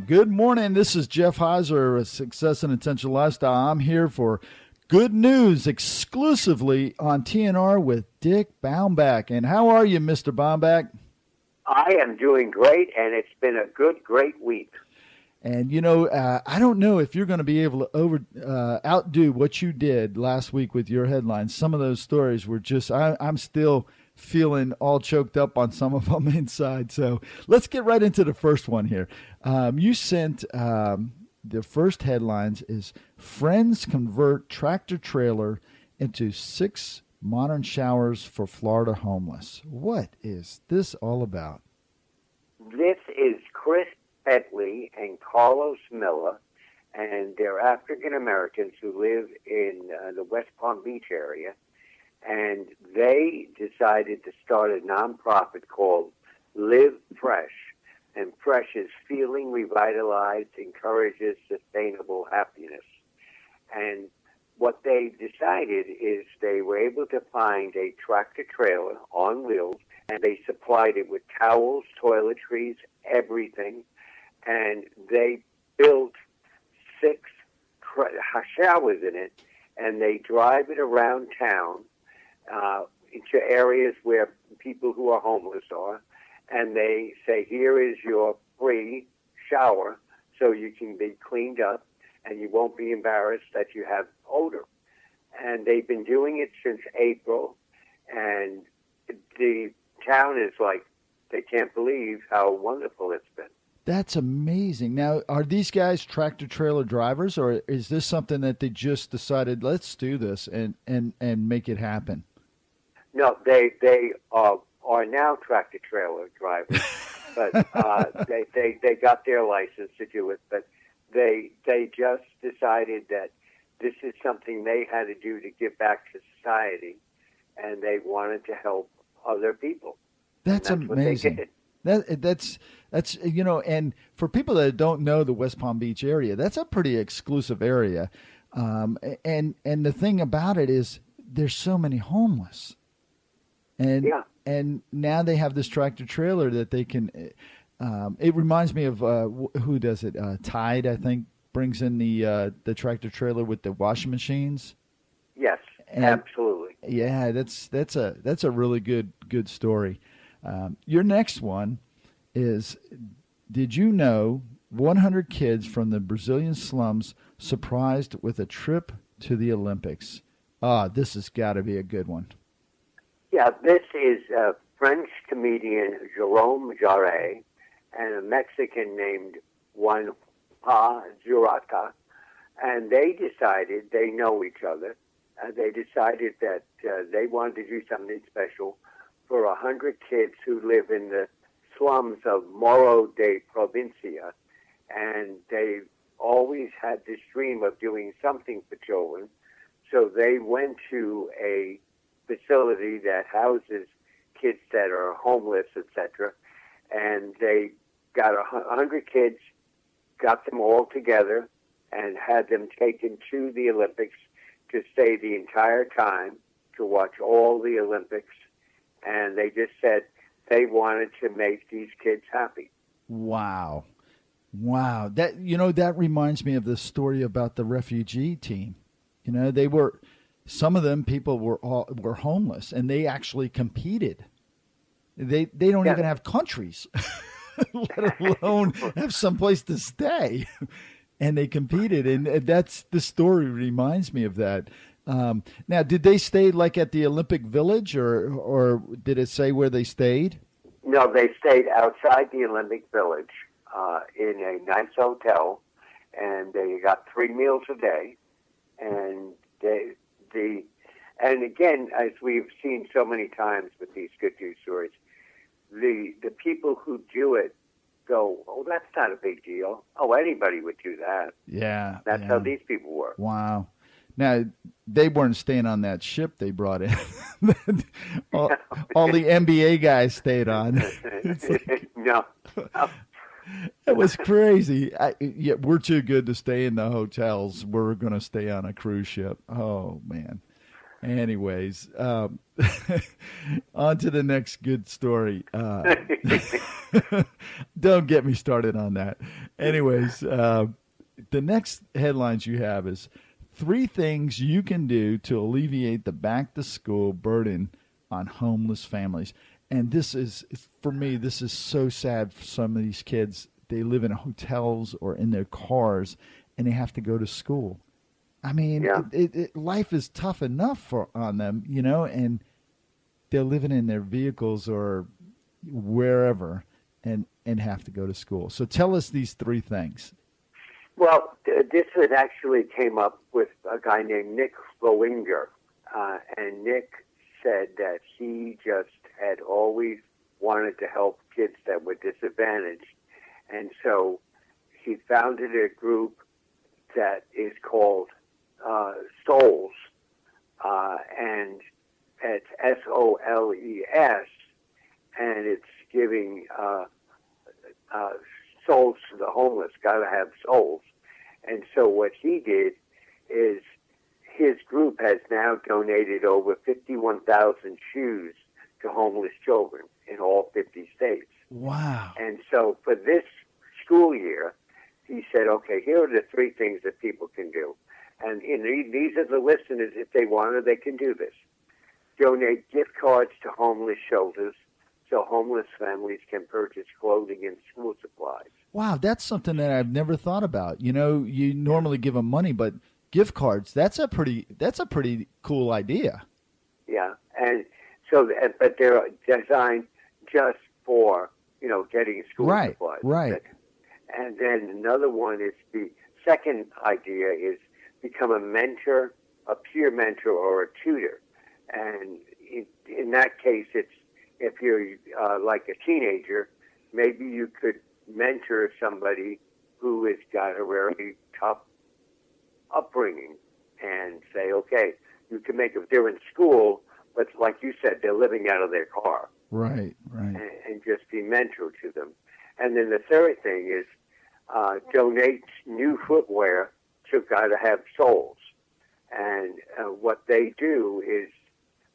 Good morning. This is Jeff Heiser of Success and Intentional Lifestyle. I'm here for good news exclusively on TNR with Dick Baumbach. And how are you, Mr. Baumbach? I am doing great, and it's been a great week. And, I don't know if you're going to be able to outdo what you did last week with your headlines. Some of those stories were just, I'm still feeling all choked up on some of them inside. So let's get right into the first one here. You sent the first headlines is Friends Convert Tractor Trailer into 6 modern showers for Florida homeless. What is this all about? This is Chris Bentley and Carlos Miller, and they're African Americans who live in the West Palm Beach area. And they decided to start a nonprofit called Live Fresh. And Fresh is feeling revitalized, encourages sustainable happiness. And what they decided is they were able to find a tractor trailer on wheels, and they supplied it with towels, toiletries, everything. And they built 6 showers in it, and they drive it around town into areas where people who are homeless are, and they say, here is your free shower so you can be cleaned up and you won't be embarrassed that you have odor. And they've been doing it since April, and the town is like, they can't believe how wonderful it's been. That's amazing. Now, are these guys tractor trailer drivers, or is this something that they just decided, let's do this and make it happen? No, they are now tractor trailer drivers, but they got their license to do it. But they just decided that this is something they had to do to give back to society, and they wanted to help other people. That's amazing. What they did. That's and for people that don't know the West Palm Beach area, that's a pretty exclusive area. And the thing about it is there's so many homeless. And now they have this tractor trailer that they can. It reminds me of who does it? Tide, I think, brings in the tractor trailer with the washing machines. Yes, absolutely. Yeah, that's a really good story. Your next one is: did you know 100 kids from the Brazilian slums surprised with a trip to the Olympics? This has got to be a good one. Yeah, this is a French comedian, Jerome Jarre, and a Mexican named Juan Pa Zurata. And they decided, they know each other, they decided that they wanted to do something special for 100 kids who live in the slums of Morro de Provincia. And they always had this dream of doing something for children. So they went to a facility that houses kids that are homeless, etc. And they got 100 kids, got them all together, and had them taken to the Olympics to stay the entire time to watch all the Olympics. And they just said they wanted to make these kids happy. Wow. That reminds me of the story about the refugee team. They were. Some of them people were homeless, and they actually competed. They don't even have countries, let alone have some place to stay. And they competed, and that's the story reminds me of that. Now, did they stay like at the Olympic Village, or did it say where they stayed? No, they stayed outside the Olympic Village in a nice hotel, and they got 3 meals a day, and and again, as we've seen so many times with these good news stories, the people who do it go, oh, that's not a big deal. Oh, anybody would do that. Yeah. That's how these people were. Wow. Now, they weren't staying on that ship they brought in. all the NBA guys stayed on. No. It was crazy. We're too good to stay in the hotels. We're going to stay on a cruise ship. Oh, man. Anyways, on to the next good story. Don't get me started on that. Anyways, the next headlines you have is 3 things you can do to alleviate the back-to-school burden on homeless families. And this is, for me, this is so sad for some of these kids. They live in hotels or in their cars, and they have to go to school. I mean, Yeah. life is tough enough on them, you know, and they're living in their vehicles or wherever and have to go to school. So tell us these 3 things. Well, this had actually came up with a guy named Nick Lowinger, and Nick said that he just had always wanted to help kids that were disadvantaged, and so he founded a group that is called Souls, and it's SOLES, and it's giving souls to the homeless. Got to have souls. And so what he did is his group has now donated over 51,000 shoes to homeless children in all 50 states. Wow. And so for this school year, he said, okay, here are the 3 things that people can do. And these are the listeners, if they want to, they can do this. Donate gift cards to homeless shelters so homeless families can purchase clothing and school supplies. Wow, that's something that I've never thought about. You know, you normally give them money, but gift cards, that's a pretty cool idea. Yeah, and so, but they're designed just for, you know, getting school supplies. Right. And then another one is, the second idea is become a mentor, a peer mentor, or a tutor. And in that case, it's, if you're like a teenager, maybe you could mentor somebody who has got a very tough upbringing and say, okay, you can make if they're in school, but like you said, they're living out of their car. Right. And just be mentor to them. And then the third thing is donate new footwear to Gotta Have Souls. And what they do is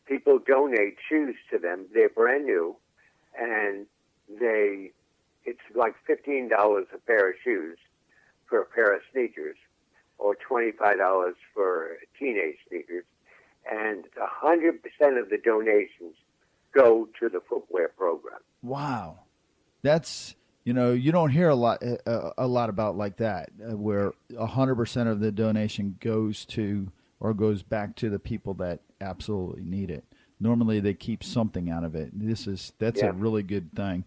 people donate shoes to them. They're brand new, and it's like $15 a pair of shoes for a pair of sneakers, or $25 for teenage sneakers, and 100% of the donations go to the footwear program. Wow, that's, you know, you don't hear a lot about like that, where 100% of the donation goes to or goes back to the people that absolutely need it. Normally, they keep something out of it. That's a really good thing.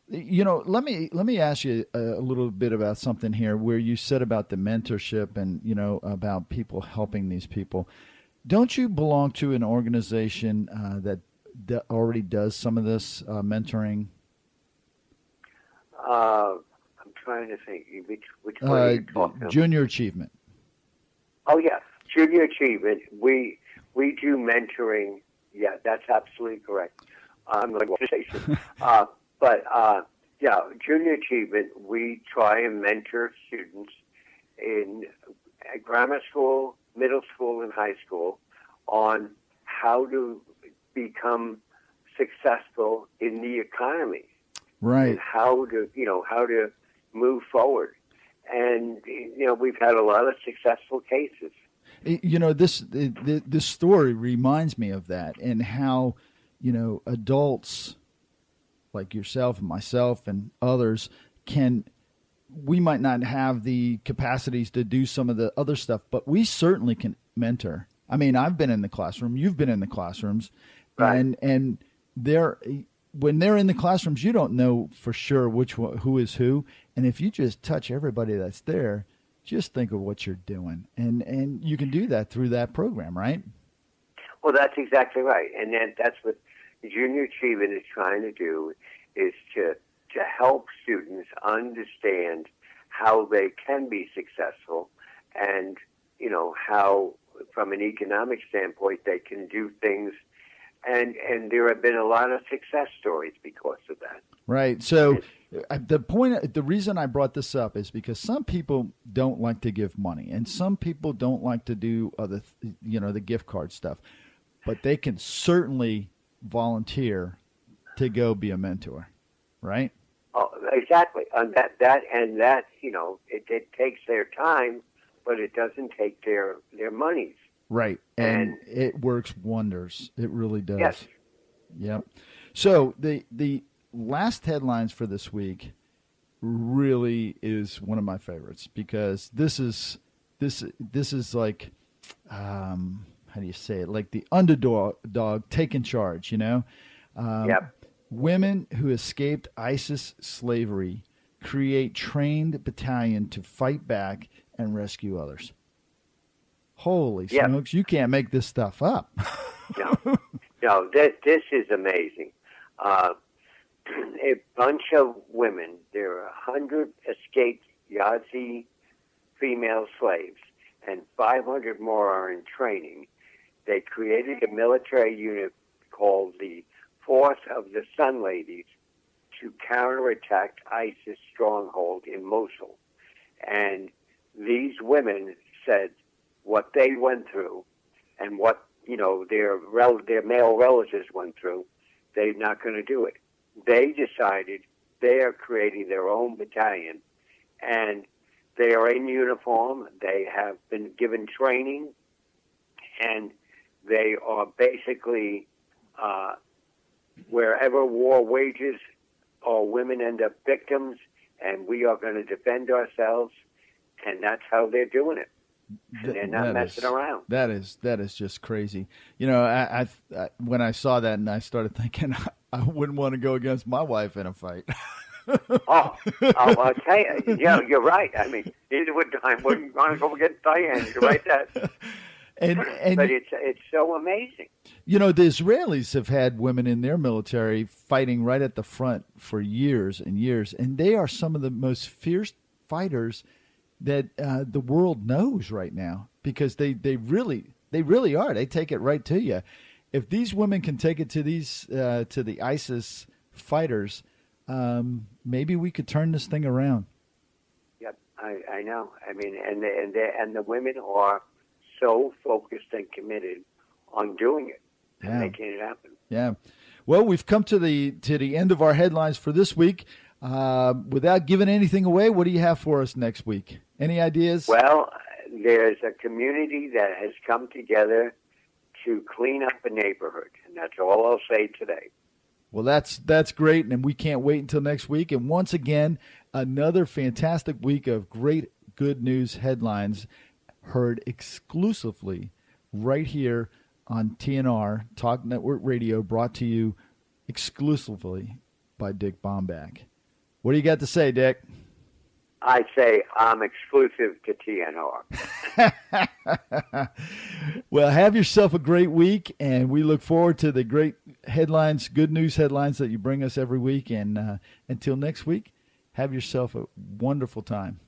You know, let me ask you a little bit about something here, where you said about the mentorship and, you know, about people helping these people. Don't you belong to an organization that already does some of this mentoring? I'm trying to think which one are you talking about? Junior Achievement. Oh yeah, Junior Achievement. We do mentoring. Yeah, that's absolutely correct. I'm like organization, yeah, Junior Achievement. We try and mentor students in grammar school, middle school, and high school on how to become successful in the economy. Right. And how to move forward. And, you know, we've had a lot of successful cases. You know, this story reminds me of that, and how, you know, adults like yourself and myself and others we might not have the capacities to do some of the other stuff, but we certainly can mentor. I mean, I've been in the classroom, you've been in the classrooms, right. and when they're in the classrooms, you don't know for sure who is who. And if you just touch everybody that's there, just think of what you're doing. And you can do that through that program, right? Well, that's exactly right. And that's what Junior Achievement is trying to do, is to help students understand how they can be successful, and, you know, how, from an economic standpoint, they can do things. And there have been a lot of success stories because of that. Right. So The reason I brought this up is because some people don't like to give money, and some people don't like to do the gift card stuff, but they can certainly volunteer to go be a mentor, right? Oh, exactly. And that it takes their time, but it doesn't take their monies. Right, and it works wonders. It really does. Yes. Yep. So the last headlines for this week really is one of my favorites, because this is like, how do you say it? Like the underdog taking charge. Yep. Women who escaped ISIS slavery create trained battalion to fight back and rescue others. Holy smokes! You can't make this stuff up. No, this is amazing. A bunch of women. There are 100 escaped Yazidi female slaves, and 500 more are in training. They created a military unit called the Force of the Sun Ladies to counterattack ISIS stronghold in Mosul. And these women said what they went through and what their male relatives went through, they're not going to do it. They decided they are creating their own battalion, and they are in uniform. They have been given training, and they are basically wherever war wages or women end up victims, and we are going to defend ourselves, and that's how they're doing it. And they're not messing around. That is just crazy. I when I saw that, and I started thinking, I wouldn't want to go against my wife in a fight. I'll tell you. Yeah, you're right. I mean, neither would I. Wouldn't want to go against Diane. You're right. But it's so amazing. The Israelis have had women in their military fighting right at the front for years and years, and they are some of the most fierce fighters that the world knows right now, because they really are. They take it right to you. If these women can take it to the ISIS fighters, maybe we could turn this thing around. Yep, I know. I mean, and the women are so focused and committed on doing it and making it happen. Yeah. Well, we've come to the end of our headlines for this week. Without giving anything away, what do you have for us next week? Any ideas? Well, there's a community that has come together to clean up a neighborhood, and that's all I'll say today. Well, that's great, and we can't wait until next week. And once again, another fantastic week of great good news headlines heard exclusively right here on TNR, Talk Network Radio, brought to you exclusively by Dick Baumbach. What do you got to say, Dick? I say I'm exclusive to TNR. Well, have yourself a great week, and we look forward to the great headlines, good news headlines that you bring us every week. And until next week, have yourself a wonderful time.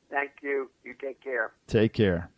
Thank you. You take care. Take care.